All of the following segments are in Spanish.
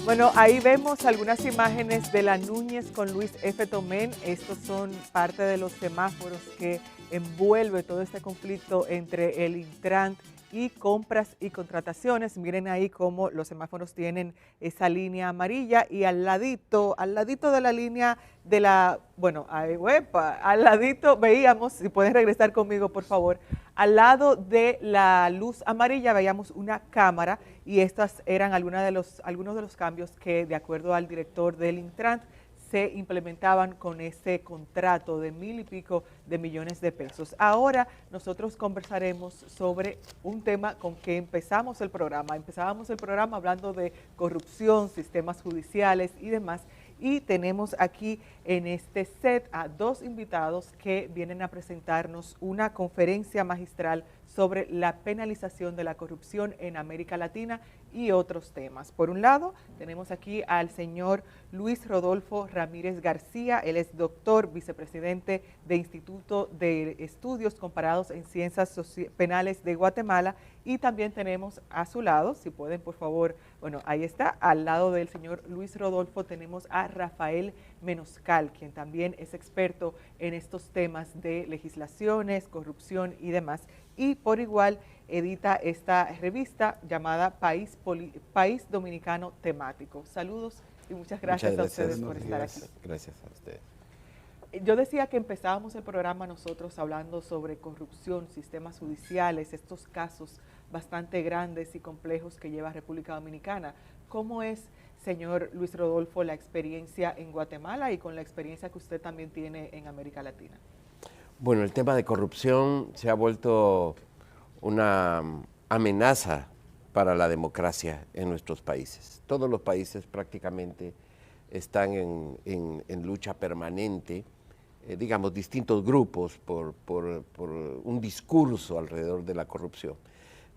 Bueno, ahí vemos algunas imágenes de la Núñez con Luis F. Tomén. Estos son parte de los semáforos que envuelve todo este conflicto entre el Intran y compras y contrataciones. Miren ahí cómo los semáforos tienen esa línea amarilla y al ladito de la línea de la, bueno, ahí, uepa, al ladito veíamos, si pueden regresar conmigo por favor, al lado de la luz amarilla veíamos una cámara y estas eran algunos de los cambios que, de acuerdo al director del Intran, se implementaban con ese contrato de 1,000 y pico de millones de pesos. Ahora nosotros conversaremos sobre un tema con que empezamos el programa. Empezábamos el programa hablando de corrupción, sistemas judiciales y demás. Y tenemos aquí en este set a dos invitados que vienen a presentarnos una conferencia magistral sobre la penalización de la corrupción en América Latina y otros temas. Por un lado, tenemos aquí al señor Luis Rodolfo Ramírez García. Él es doctor, vicepresidente de Instituto de Estudios Comparados en Ciencias Penales de Guatemala. Y también tenemos a su lado, si pueden por favor, bueno, ahí está, al lado del señor Luis Rodolfo tenemos a Rafael Menoscal, quien también es experto en estos temas de legislaciones, corrupción y demás. Y por igual edita esta revista llamada País Dominicano Temático. Saludos y muchas gracias a ustedes por estar aquí. Gracias a ustedes. Yo decía que empezábamos el programa nosotros hablando sobre corrupción, sistemas judiciales, estos casos bastante grandes y complejos que lleva República Dominicana. ¿Cómo es, señor Luis Rodolfo, la experiencia en Guatemala y con la experiencia que usted también tiene en América Latina? Bueno, el tema de corrupción se ha vuelto una amenaza para la democracia en nuestros países. Todos los países prácticamente están en lucha permanente, digamos, distintos grupos por un discurso alrededor de la corrupción.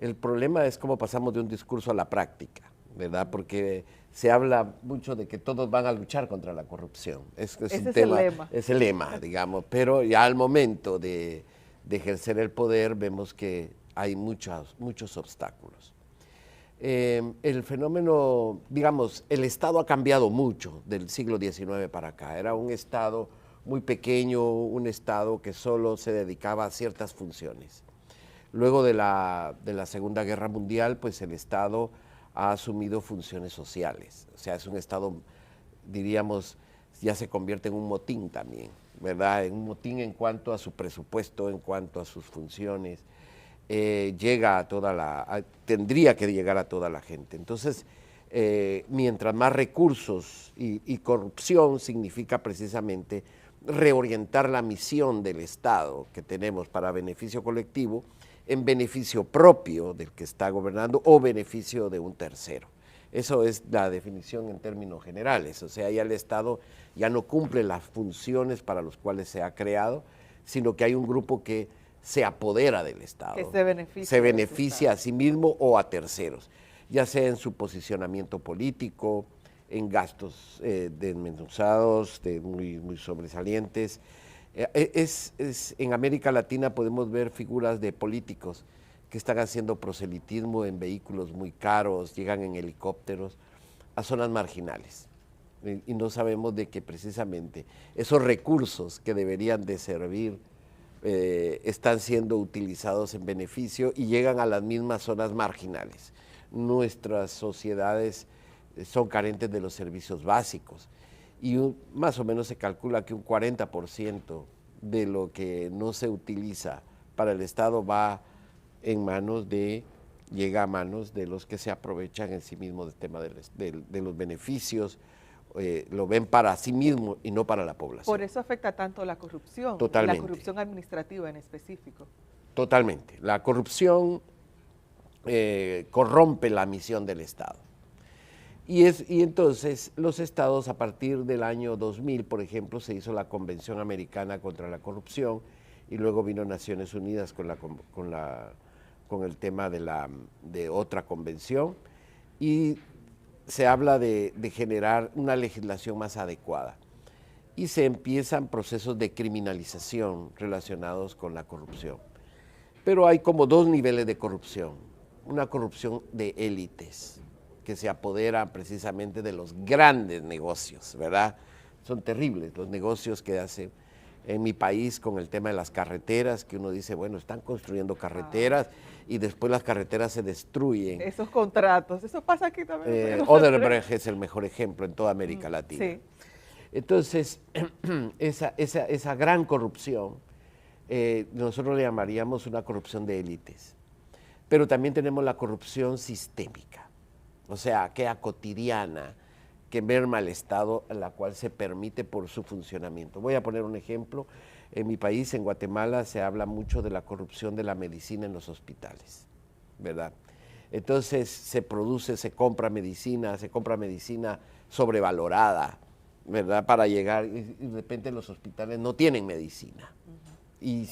El problema es cómo pasamos de un discurso a la práctica, ¿verdad? Porque se habla mucho de que todos van a luchar contra la corrupción. Ese es el lema. Es el lema, digamos, pero ya al momento de ejercer el poder vemos que hay muchos obstáculos. El fenómeno, digamos, el Estado ha cambiado mucho del siglo XIX para acá. Era un Estado muy pequeño, un Estado que solo se dedicaba a ciertas funciones. Luego de la Segunda Guerra Mundial, pues el Estado ha asumido funciones sociales. O sea, es un Estado, diríamos, ya se convierte en un motín también, ¿verdad? En un motín en cuanto a su presupuesto, en cuanto a sus funciones. Llega a tendría que llegar a toda la gente. Entonces, mientras más recursos y corrupción significa precisamente reorientar la misión del Estado que tenemos para beneficio colectivo en beneficio propio del que está gobernando o beneficio de un tercero. Eso es la definición en términos generales. O sea, ya el Estado ya no cumple las funciones para las cuales se ha creado, sino que hay un grupo que se apodera del Estado. Que se beneficia a sí mismo o a terceros, ya sea en su posicionamiento político, en gastos desmenuzados, muy sobresalientes. En América Latina podemos ver figuras de políticos que están haciendo proselitismo en vehículos muy caros, llegan en helicópteros a zonas marginales. Y no sabemos de que precisamente esos recursos que deberían de servir están siendo utilizados en beneficio y llegan a las mismas zonas marginales. Nuestras sociedades son carentes de los servicios básicos y más o menos se calcula que un 40% de lo que no se utiliza para el Estado llega a manos de los que se aprovechan en sí mismos del tema de los beneficios, lo ven para sí mismo y no para la población. Por eso afecta tanto la corrupción, Totalmente. La corrupción administrativa en específico. Totalmente. La corrupción corrompe la misión del Estado. Y entonces los estados, a partir del año 2000, por ejemplo, se hizo la Convención Americana contra la Corrupción y luego vino Naciones Unidas con el tema de otra convención y se habla de generar una legislación más adecuada y se empiezan procesos de criminalización relacionados con la corrupción. Pero hay como dos niveles de corrupción, una corrupción de élites que se apoderan precisamente de los grandes negocios, ¿verdad? Son terribles los negocios que hacen en mi país con el tema de las carreteras, que uno dice, bueno, están construyendo carreteras y después las carreteras se destruyen. Esos contratos, eso pasa aquí también. Odebrecht es el mejor ejemplo en toda América Latina. Sí. Entonces, esa gran corrupción, nosotros le llamaríamos una corrupción de élites. Pero también tenemos la corrupción sistémica, o sea, aquella cotidiana que merma el Estado, a la cual se permite por su funcionamiento. Voy a poner un ejemplo. En mi país, en Guatemala, se habla mucho de la corrupción de la medicina en los hospitales, ¿verdad? Entonces se compra medicina sobrevalorada, ¿verdad? Para llegar, y de repente los hospitales no tienen medicina. Y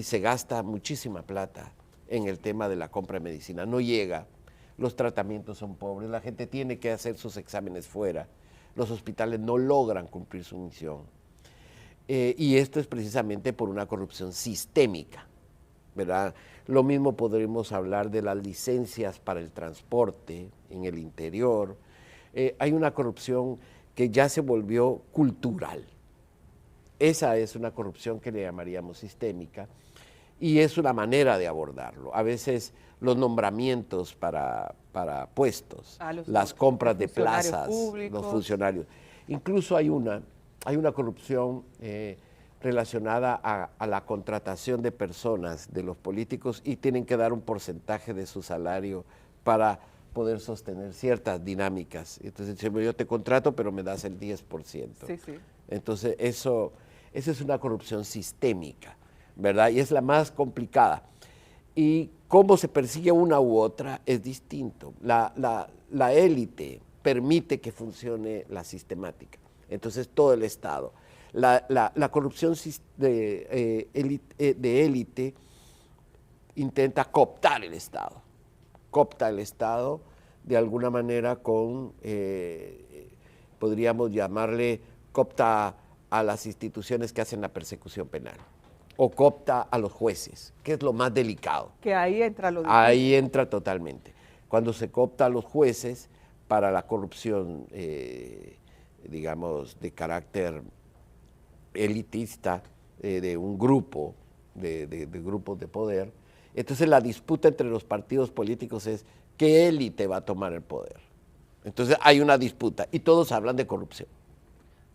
se gasta muchísima plata en el tema de la compra de medicina. No llega, los tratamientos son pobres, la gente tiene que hacer sus exámenes fuera, los hospitales no logran cumplir su misión. Y esto es precisamente por una corrupción sistémica, ¿verdad? Lo mismo podremos hablar de las licencias para el transporte en el interior. Hay una corrupción que ya se volvió cultural. Esa es una corrupción que le llamaríamos sistémica y es una manera de abordarlo. A veces los nombramientos para puestos, las compras de plazas, públicos. Los funcionarios. Incluso hay una corrupción relacionada a la contratación de personas de los políticos y tienen que dar un porcentaje de su salario para poder sostener ciertas dinámicas. Entonces, yo te contrato, pero me das el 10%. Sí, sí. Entonces, esa es una corrupción sistémica, ¿verdad? Y es la más complicada. Y cómo se persigue una u otra es distinto. La élite permite que funcione la sistemática. Entonces, todo el Estado. La corrupción de élite intenta cooptar el Estado. Coopta el Estado de alguna manera podríamos llamarle, coopta a las instituciones que hacen la persecución penal o coopta a los jueces, que es lo más delicado. Que ahí entra lo difícil. Ahí entra totalmente. Cuando se coopta a los jueces para la corrupción, digamos, de carácter elitista de un grupo, de grupos de poder, entonces la disputa entre los partidos políticos es qué élite va a tomar el poder. Entonces hay una disputa y todos hablan de corrupción.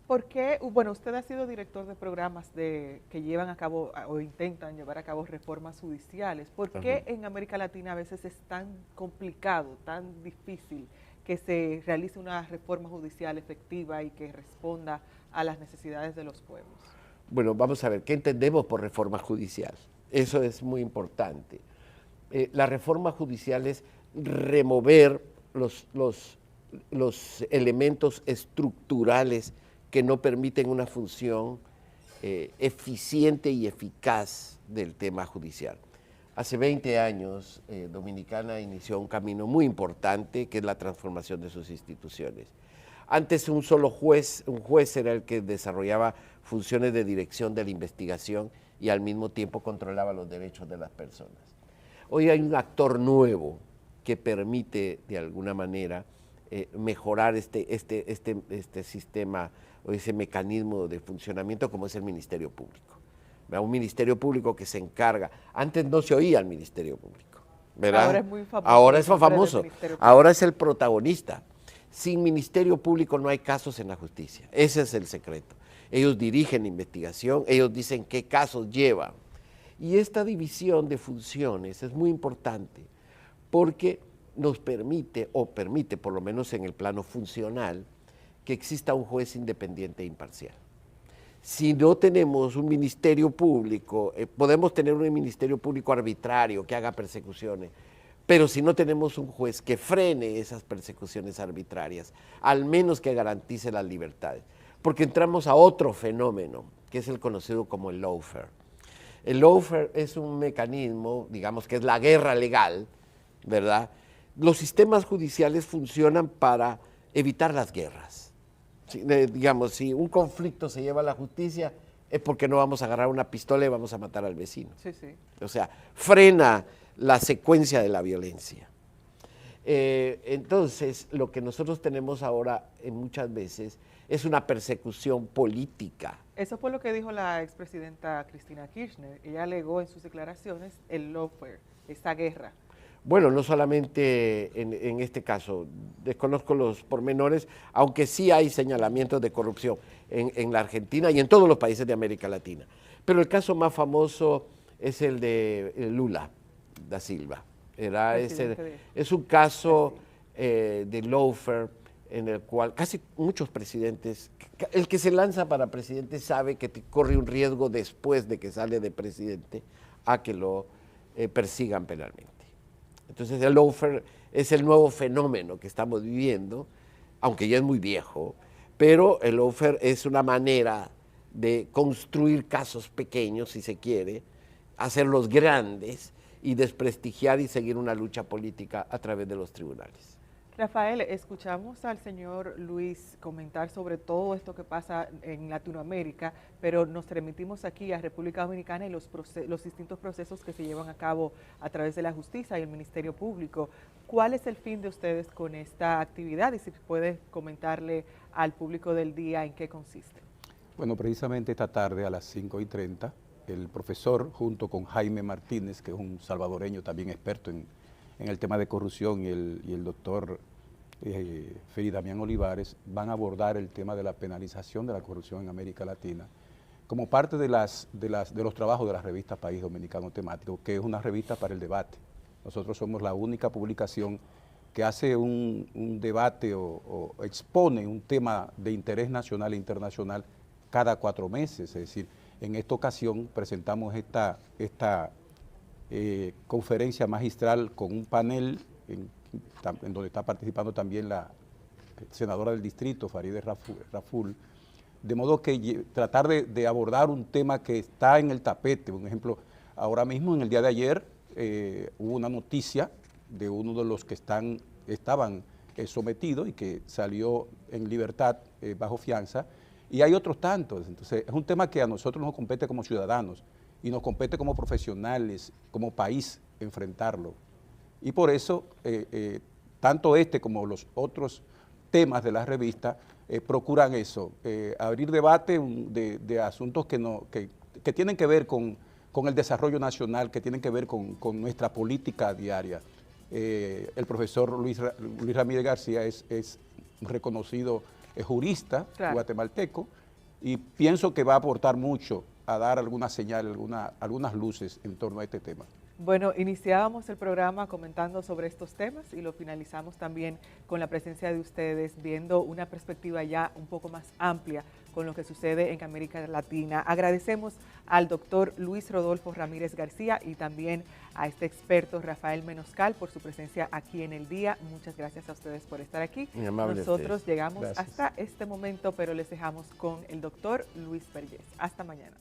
¿Por qué? Bueno, usted ha sido director de programas que llevan a cabo o intentan llevar a cabo reformas judiciales. ¿Por qué en América Latina a veces es tan complicado, tan difícil que se realice una reforma judicial efectiva y que responda a las necesidades de los pueblos? Bueno, vamos a ver, ¿qué entendemos por reforma judicial? Eso es muy importante. La reforma judicial es remover los elementos estructurales que no permiten una función eficiente y eficaz del tema judicial. Hace 20 años, Dominicana inició un camino muy importante, que es la transformación de sus instituciones. Antes un juez era el que desarrollaba funciones de dirección de la investigación y al mismo tiempo controlaba los derechos de las personas. Hoy hay un actor nuevo que permite de alguna manera mejorar este sistema o ese mecanismo de funcionamiento como es el Ministerio Público. ¿Verdad? Un Ministerio Público que se encarga, antes no se oía al Ministerio Público, ¿verdad? Ahora es muy famoso. Ahora es famoso, ahora es el protagonista. Sin Ministerio Público no hay casos en la justicia, ese es el secreto. Ellos dirigen la investigación, ellos dicen qué casos llevan. Y esta división de funciones es muy importante porque nos permite, o permite por lo menos en el plano funcional, que exista un juez independiente e imparcial. Si no tenemos un ministerio público, podemos tener un ministerio público arbitrario que haga persecuciones, pero si no tenemos un juez que frene esas persecuciones arbitrarias, al menos que garantice las libertades, porque entramos a otro fenómeno, que es el conocido como el lawfare. El lawfare es un mecanismo, digamos que es la guerra legal, ¿verdad? Los sistemas judiciales funcionan para evitar las guerras. Digamos, si un conflicto se lleva a la justicia, es porque no vamos a agarrar una pistola y vamos a matar al vecino. Sí, sí. O sea, frena la secuencia de la violencia. Entonces, lo que nosotros tenemos ahora muchas veces es una persecución política. Eso fue lo que dijo la expresidenta Cristina Kirchner. Ella alegó en sus declaraciones el lawfare, esta guerra. Bueno, no solamente en este caso, desconozco los pormenores, aunque sí hay señalamientos de corrupción en la Argentina y en todos los países de América Latina. Pero el caso más famoso es el de Lula da Silva. Es un caso de lawfare en el cual casi muchos presidentes, el que se lanza para presidente sabe que corre un riesgo después de que sale de presidente a que lo persigan penalmente. Entonces el lawfare es el nuevo fenómeno que estamos viviendo, aunque ya es muy viejo, pero el lawfare es una manera de construir casos pequeños, si se quiere, hacerlos grandes y desprestigiar y seguir una lucha política a través de los tribunales. Rafael, escuchamos al señor Luis comentar sobre todo esto que pasa en Latinoamérica, pero nos remitimos aquí a República Dominicana y los distintos procesos que se llevan a cabo a través de la justicia y el Ministerio Público. ¿Cuál es el fin de ustedes con esta actividad? Y si puedes comentarle al público del día en qué consiste. Bueno, precisamente esta tarde a las 5:30, el profesor junto con Jaime Martínez, que es un salvadoreño también experto en el tema de corrupción, y el doctor Feri Damián Olivares, van a abordar el tema de la penalización de la corrupción en América Latina como parte de los trabajos de la revista País Dominicano Temático, que es una revista para el debate. Nosotros somos la única publicación que hace un debate o expone un tema de interés nacional e internacional cada 4 meses. Es decir, en esta ocasión presentamos esta conferencia magistral con un panel en donde está participando también la senadora del distrito, Farideh Raful, de modo que tratar de abordar un tema que está en el tapete. Un ejemplo, ahora mismo, en el día de ayer, hubo una noticia de uno de los que estaban sometidos y que salió en libertad bajo fianza, y hay otros tantos. Entonces, es un tema que a nosotros nos compete como ciudadanos y nos compete como profesionales, como país, enfrentarlo. Y por eso, tanto este como los otros temas de la revista procuran eso, abrir debate de asuntos que tienen que ver con el desarrollo nacional, que tienen que ver con nuestra política diaria. El profesor Luis Ramírez García es un reconocido jurista guatemalteco, y pienso que va a aportar mucho a dar alguna señal, algunas luces en torno a este tema. Bueno, iniciábamos el programa comentando sobre estos temas y lo finalizamos también con la presencia de ustedes, viendo una perspectiva ya un poco más amplia con lo que sucede en América Latina. Agradecemos al doctor Luis Rodolfo Ramírez García y también a este experto Rafael Menoscal por su presencia aquí en el día. Muchas gracias a ustedes por estar aquí. Nosotros llegamos hasta este momento, pero les dejamos con el doctor Luis Vergés. Hasta mañana.